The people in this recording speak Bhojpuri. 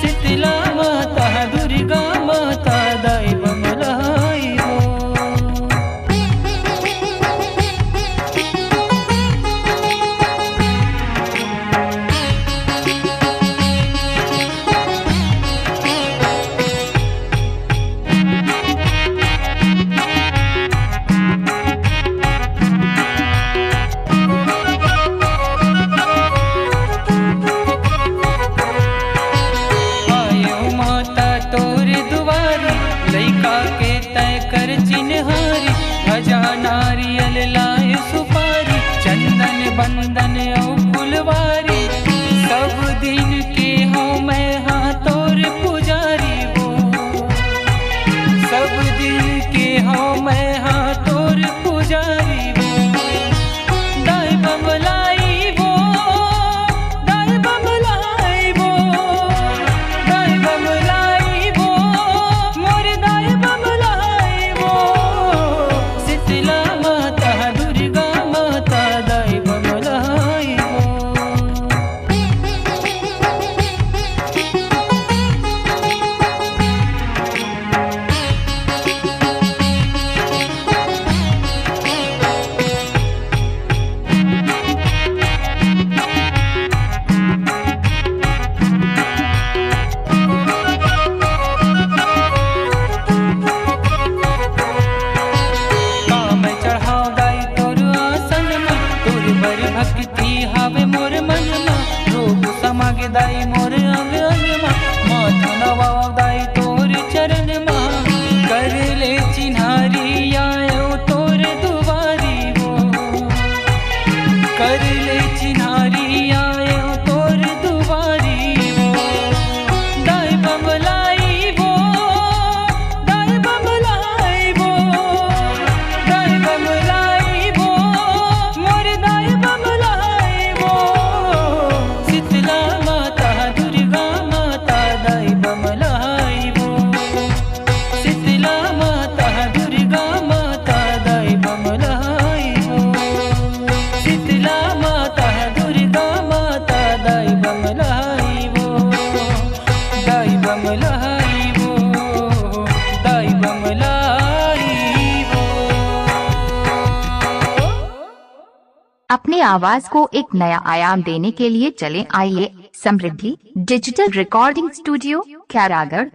शीतला माता दुर्गा माता दाई बमलाई वो। लइका के तय कर चिन्हारी भजा नारियल लाए सुपारी चंदन बंदन औ फुलवारी सब दिन के हो मैं हाँ तोर पुजारी वो। सब दिन के हो मैं हाँ तोर पुजारी वो। दाई बमलाई वो, दाई बमलाई वो, दाई बमलाई वो, मोर दाई बमलाई वो। शीतला माता दुर्गा माता दाई बमलाई वो। भक्ति हावे मोर मन में रोग समागे दाई मोर अंग अंग मा माथा नवाओ दाई तोर चरण मा कर ले चिन्हारी आयो तोर दुआरी वो। कर ले चिन्हारी आयो तोर दुआरी वो। दाई बमलाई वो, दाई बमलाई वो, दाई बमलाई वो, मोर दाई बमलाई वो। शीतला माता दुर्गा माता दाई बमलाई वो। शीतला माता दुर्गा माता दाई बमलाई वो। शीतला माता दुर्गा माता दाई बमलाई वो। दाई बमलाई वो, दाई बमलाई वो। अपने आवाज को एक नया आयाम देने के लिए चलें आइए समृद्धि डिजिटल रिकॉर्डिंग स्टूडियो, खैरागढ़।